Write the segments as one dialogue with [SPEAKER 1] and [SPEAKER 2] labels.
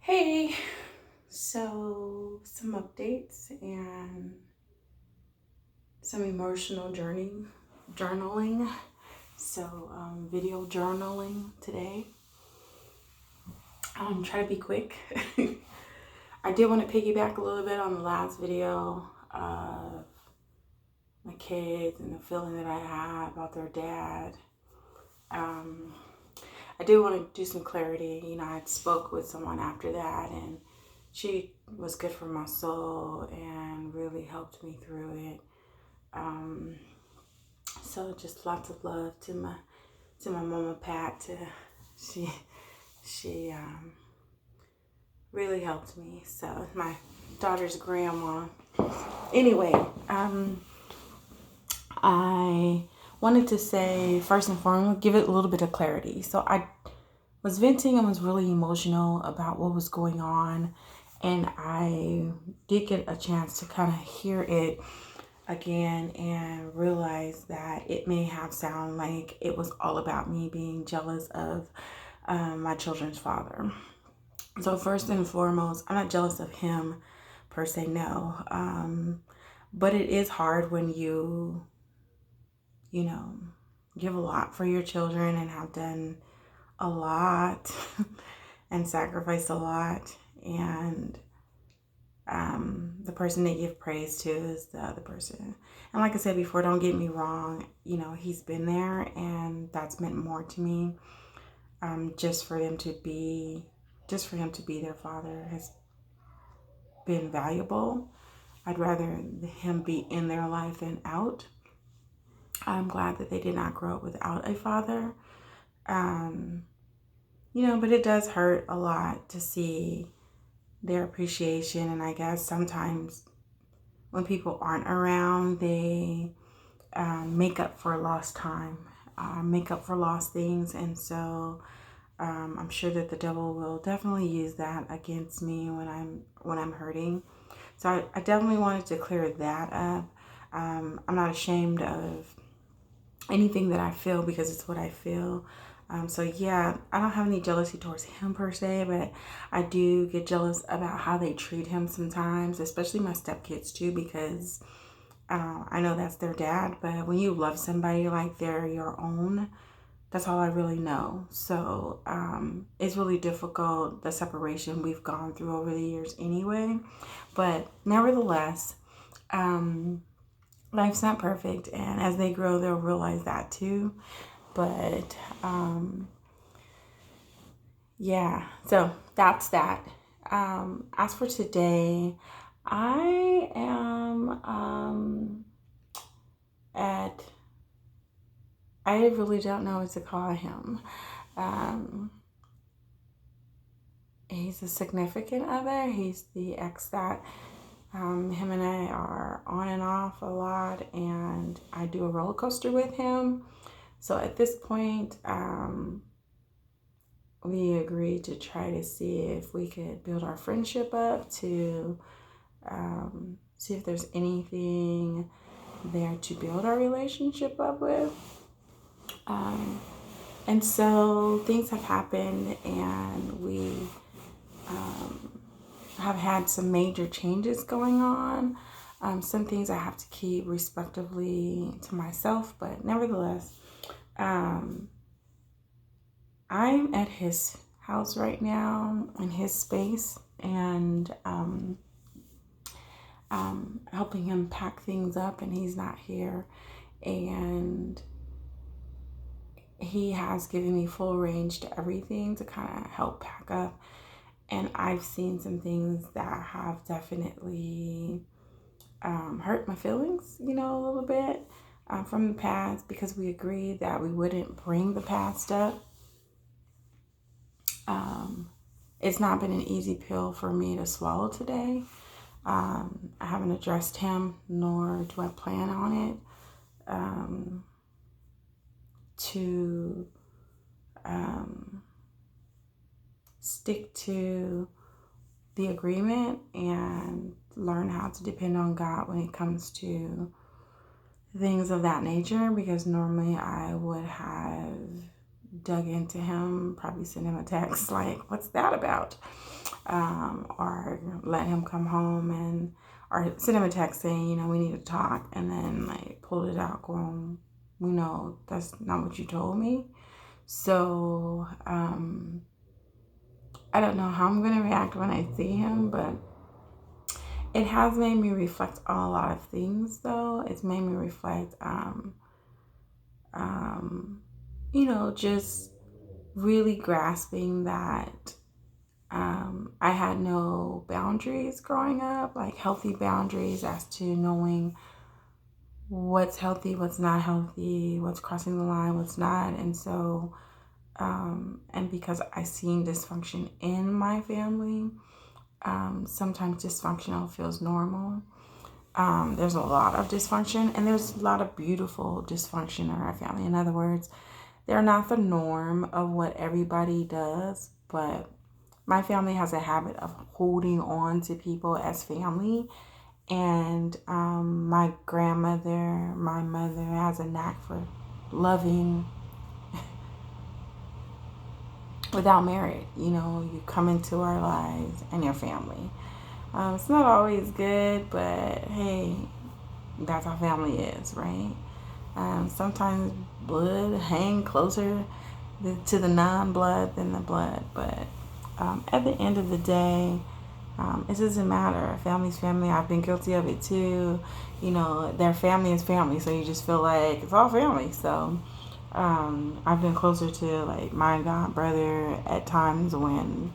[SPEAKER 1] Hey, so some updates and some emotional journaling. Video journaling today. Try to be quick. I did want to piggyback a little bit on the last video of my kids and the feeling that I had about their dad. Um, I do want to do some clarity. I had spoke with someone after that, and she was good for my soul and really helped me through it. Um, so just lots of love to my mama Pat. She really helped me. So my daughter's grandma. Anyway, I wanted to say first and foremost, give it a little bit of clarity. So I was venting and was really emotional about what was going on, and I did get a chance to kind of hear it again and realize that it may have sound like it was all about me being jealous of my children's father. So first and foremost, I'm not jealous of him per se, no. But it is hard when you know, give a lot for your children and have done a lot and sacrificed a lot, and the person they give praise to is the other person. And like I said before, don't get me wrong, he's been there, and that's meant more to me. Just for him to be their father has been valuable. I'd rather him be in their life than out. I'm glad that they did not grow up without a father. But it does hurt a lot to see their appreciation. And I guess sometimes when people aren't around, they make up for lost time, make up for lost things. And so I'm sure that the devil will definitely use that against me when I'm hurting. So I definitely wanted to clear that up. I'm not ashamed of anything that I feel because it's what I feel. So yeah, I don't have any jealousy towards him per se, but I do get jealous about how they treat him sometimes, especially my stepkids too, because I know that's their dad, but when you love somebody like they're your own, that's all I really know. So it's really difficult, the separation we've gone through over the years anyway. But nevertheless, life's not perfect, and as they grow, they'll realize that too. But yeah, so that's that. As for today, I am at, I really don't know what to call him. He's a significant other. He's the ex that him and I are on and off a lot, and I do a roller coaster with him. So at this point, we agreed to try to see if we could build our friendship up to see if there's anything there to build our relationship up with. And so things have happened, and we have had some major changes going on. Some things I have to keep respectively to myself, but nevertheless, I'm at his house right now in his space, and helping him pack things up, and he's not here. And he has given me full range to everything to kind of help pack up. And I've seen some things that have definitely hurt my feelings, a little bit from the past, because we agreed that we wouldn't bring the past up. It's not been an easy pill for me to swallow today. I haven't addressed him, nor do I plan on it, to stick to the agreement and learn how to depend on God when it comes to things of that nature, because normally I would have dug into him, probably sent him a text like, what's that about? or let him come home and or send him a text saying, we need to talk, and then like pulled it out going, that's not what you told me. So I don't know how I'm going to react when I see him, but it has made me reflect on a lot of things, though. It's made me reflect, just really grasping that I had no boundaries growing up, like healthy boundaries as to knowing what's healthy, what's not healthy, what's crossing the line, what's not. And so, and because I seen dysfunction in my family, sometimes dysfunctional feels normal. There's a lot of dysfunction, and there's a lot of beautiful dysfunction in our family. In other words, they're not the norm of what everybody does, but my family has a habit of holding on to people as family. And my grandmother, my mother has a knack for loving without merit. You come into our lives and your family. It's not always good, but hey, that's how family is, right? Sometimes blood hang closer to the non-blood than the blood, but at the end of the day, it doesn't matter. Family's family. I've been guilty of it too. Their family is family, so you just feel like it's all family. So I've been closer to like my god brother at times when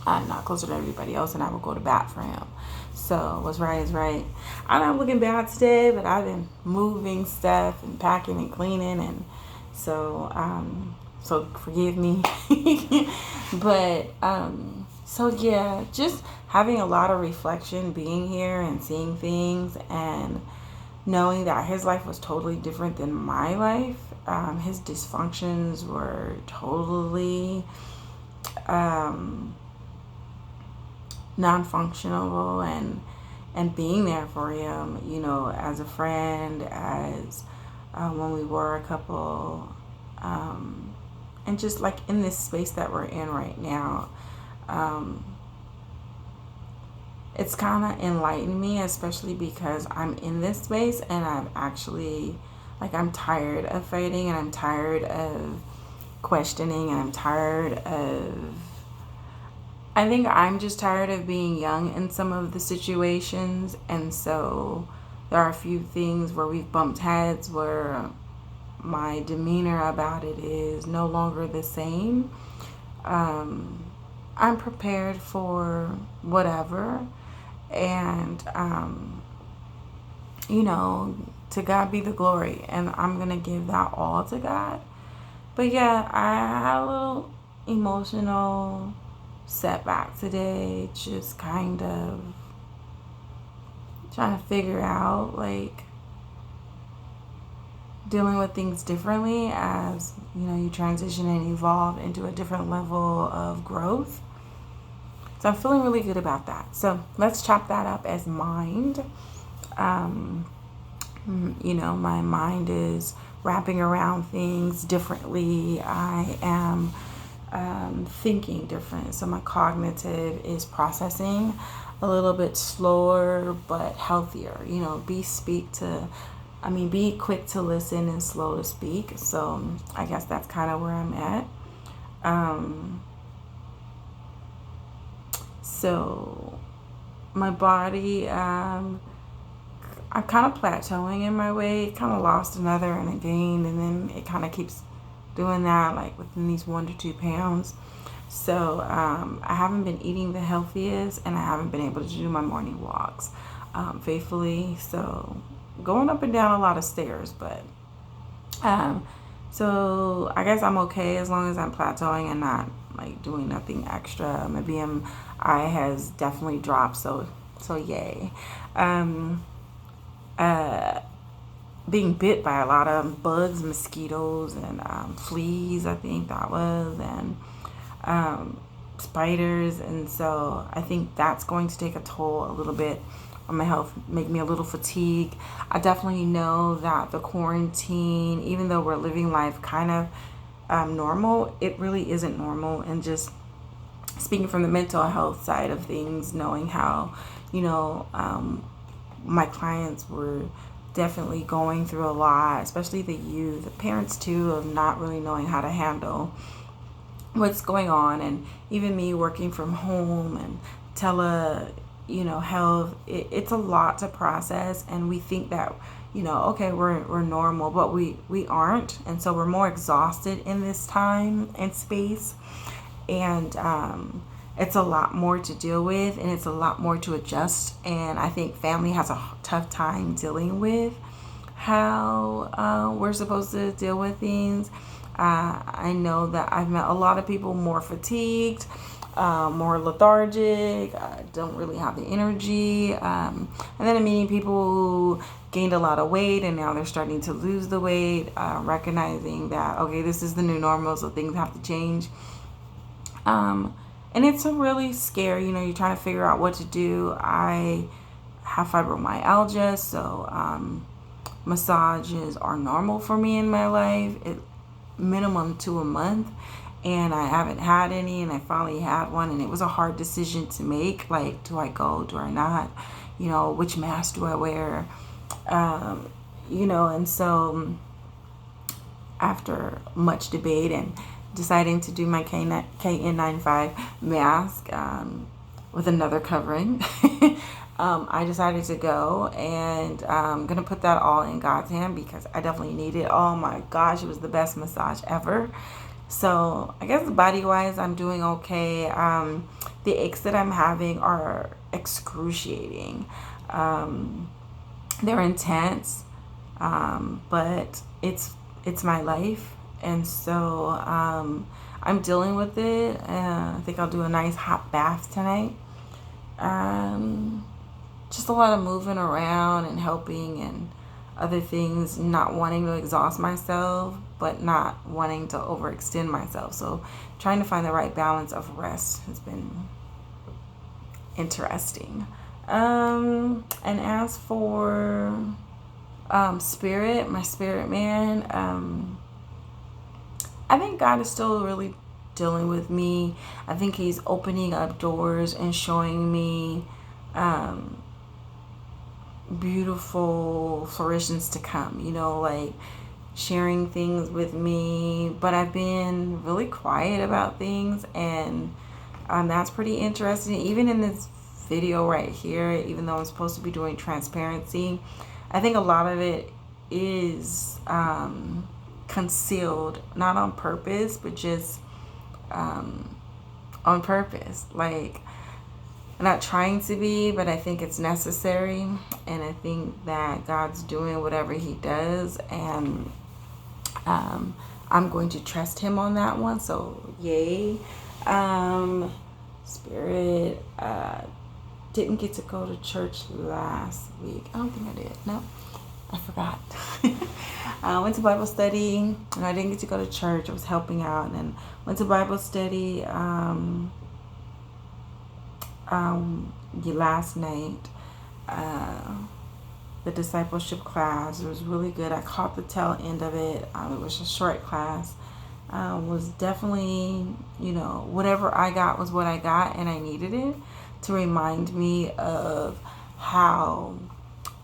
[SPEAKER 1] I'm not closer to everybody else, and I will go to bat for him. So what's right is right. I'm not looking bad today, but I've been moving stuff and packing and cleaning, and so forgive me. But so yeah, just having a lot of reflection, being here and seeing things, and knowing that his life was totally different than my life. His dysfunctions were totally non-functional, and being there for him, as a friend, as when we were a couple, and just like in this space that we're in right now, it's kind of enlightened me, especially because I'm in this space and I'm actually like, I'm tired of fighting, and I'm tired of questioning, and I think I'm just tired of being young in some of the situations. And so there are a few things where we've bumped heads where my demeanor about it is no longer the same. I'm prepared for whatever. And, to God be the glory. And I'm going to give that all to God. But yeah, I had a little emotional setback today, just kind of trying to figure out like dealing with things differently as you transition and evolve into a different level of growth. So I'm feeling really good about that. So let's chop that up as mind. My mind is wrapping around things differently. I am thinking different. So my cognitive is processing a little bit slower but healthier. Be quick to listen and slow to speak. So I guess that's kind of where I'm at. So my body, I'm kind of plateauing in my weight, kind of lost another and I gained, and then it kind of keeps doing that like within these 1 to 2 pounds. So I haven't been eating the healthiest, and I haven't been able to do my morning walks faithfully. So going up and down a lot of stairs, but so I guess I'm okay as long as I'm plateauing and not like doing nothing extra. My BMI has definitely dropped, so yay. Being bit by a lot of bugs, mosquitoes, and fleas, I think that was, and spiders. And so I think that's going to take a toll a little bit on my health, make me a little fatigued. I definitely know that the quarantine, even though we're living life kind of normal, it really isn't normal. And just speaking from the mental health side of things, knowing how, my clients were definitely going through a lot, especially the youth, the parents too, of not really knowing how to handle what's going on. And even me working from home and health, it's a lot to process. And we think that, okay, we're normal, but we aren't. And so we're more exhausted in this time and space. And it's a lot more to deal with, and it's a lot more to adjust. And I think family has a tough time dealing with how we're supposed to deal with things. I know that I've met a lot of people more fatigued, more lethargic, don't really have the energy. And then I'm meeting people who gained a lot of weight and now they're starting to lose the weight, recognizing that, okay, this is the new normal, so things have to change. And it's really scary, you're trying to figure out what to do. I have fibromyalgia, so massages are normal for me in my life. Minimum 2 a month, and I haven't had any, and I finally had one, and it was a hard decision to make. Like, do I go, do I not, which mask do I wear, and so after much debate and deciding to do my KN95 mask with another covering, I decided to go, and I'm going to put that all in God's hand because I definitely need it. Oh my gosh, it was the best massage ever. So I guess body-wise, I'm doing okay. The aches that I'm having are excruciating. They're intense, but it's my life. And so I'm dealing with it. I think I'll do a nice hot bath tonight. Just a lot of moving around and helping and other things, not wanting to exhaust myself, but not wanting to overextend myself. So trying to find the right balance of rest has been interesting. And as for spirit, my spirit man, I think God is still really dealing with me. I think he's opening up doors and showing me beautiful fruitions to come, like sharing things with me. But I've been really quiet about things, and that's pretty interesting. Even in this video right here, even though I'm supposed to be doing transparency, I think a lot of it is concealed, not on purpose, but just on purpose. Like, I'm not trying to be, but I think it's necessary. And I think that God's doing whatever he does, and I'm going to trust him on that one. So yay. Spirit, didn't get to go to church last week. I don't think I did. No, I forgot. I went to Bible study, and I didn't get to go to church. I was helping out, and went to Bible study last night. The discipleship class, it was really good. I caught the tail end of it. It was a short class. Was definitely, whatever I got was what I got, and I needed it to remind me of how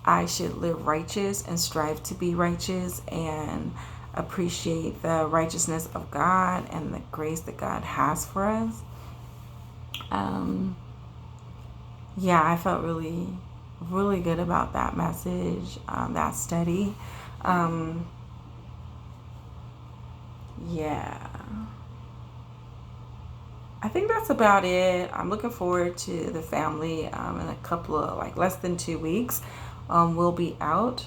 [SPEAKER 1] I should live righteous and strive to be righteous and appreciate the righteousness of God and the grace that God has for us. Yeah, I felt really, really good about that message, that study. Yeah. I think that's about it. I'm looking forward to the family in a couple of, less than 2 weeks. We'll be out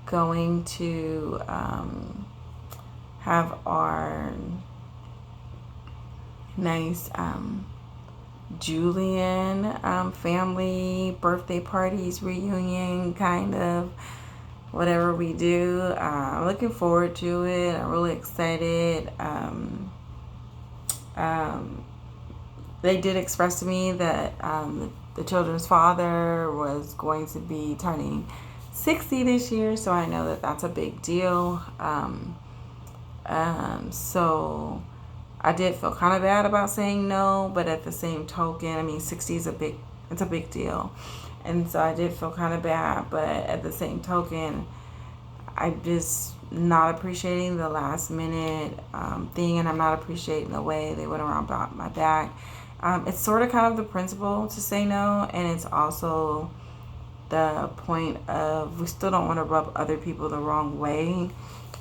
[SPEAKER 1] going to have our nice Julian family birthday parties, reunion, kind of whatever we do. I'm looking forward to it. I'm really excited. They did express to me that the children's father was going to be turning 60 this year, so I know that that's a big deal. So I did feel kind of bad about saying no, but at the same token, I mean, 60 is it's a big deal. And so I did feel kind of bad, but at the same token, I'm just not appreciating the last minute thing, and I'm not appreciating the way they went around my back. It's sort of kind of the principle to say no, and it's also the point of we still don't want to rub other people the wrong way.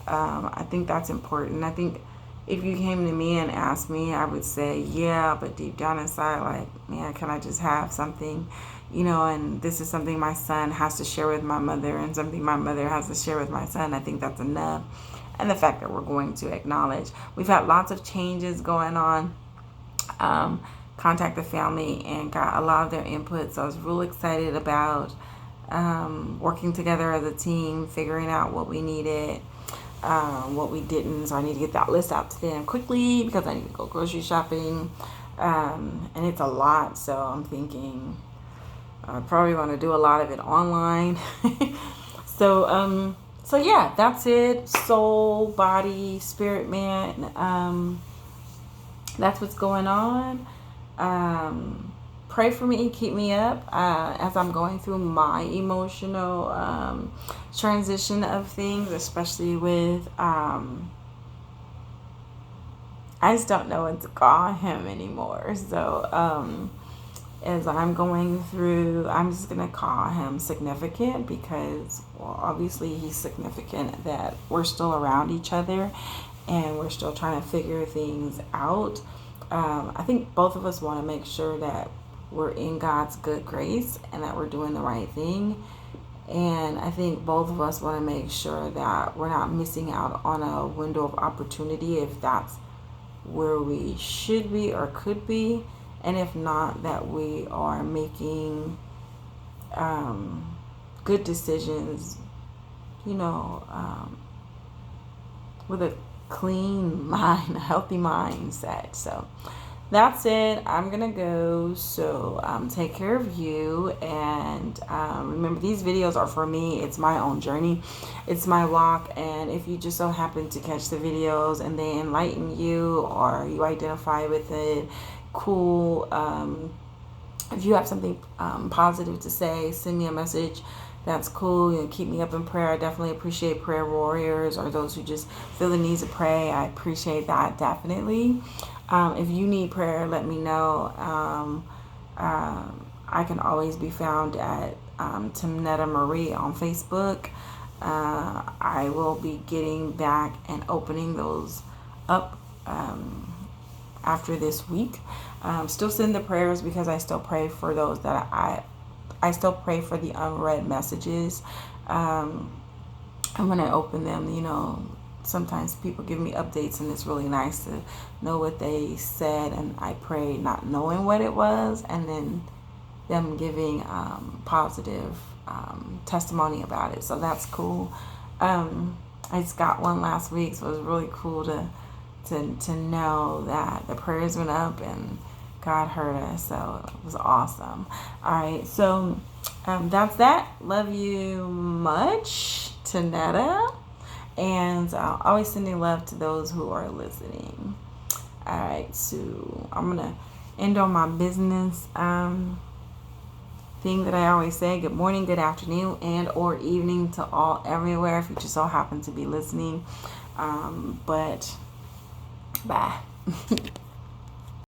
[SPEAKER 1] I think that's important. I think if you came to me and asked me, I would say, yeah, but deep down inside, like, man, can I just have something? And this is something my son has to share with my mother and something my mother has to share with my son. I think that's enough. And the fact that we're going to acknowledge. We've had lots of changes going on. Contact the family and got a lot of their input. So I was real excited about working together as a team, figuring out what we needed, what we didn't. So I need to get that list out to them quickly because I need to go grocery shopping. And it's a lot. So I'm thinking I probably want to do a lot of it online. So yeah, that's it. Soul, body, spirit, man. That's what's going on. Pray for me, keep me up as I'm going through my emotional transition of things, especially with I just don't know what to call him anymore. So as I'm going through, I'm just going to call him significant because, well, obviously he's significant that we're still around each other and we're still trying to figure things out. I think both of us want to make sure that we're in God's good grace and that we're doing the right thing. And I think both of us want to make sure that we're not missing out on a window of opportunity if that's where we should be or could be. And if not, that we are making good decisions, with a clean mind, a healthy mindset. So that's it. I'm going to go. So take care of you. And remember, these videos are for me. It's my own journey. It's my walk. And if you just so happen to catch the videos and they enlighten you or you identify with it, cool. If you have something positive to say, send me a message. That's cool. Keep me up in prayer. I definitely appreciate prayer warriors or those who just feel the need to pray. I appreciate that, definitely. If you need prayer, let me know. I can always be found at Timnetta Marie on Facebook. I will be getting back and opening those up after this week. Still send the prayers because I still pray for those that I still pray for the unread messages. And when I open them, sometimes people give me updates and it's really nice to know what they said, and I pray not knowing what it was and then them giving positive testimony about it. So that's cool. I just got one last week, so it was really cool to know that the prayers went up and God heard us. So it was awesome. All right, so that's that. Love you much, Tanetta. And always sending love to those who are listening. All right, so I'm going to end on my business thing that I always say. Good morning, good afternoon, and or evening to all everywhere if you just so happen to be listening. But bye.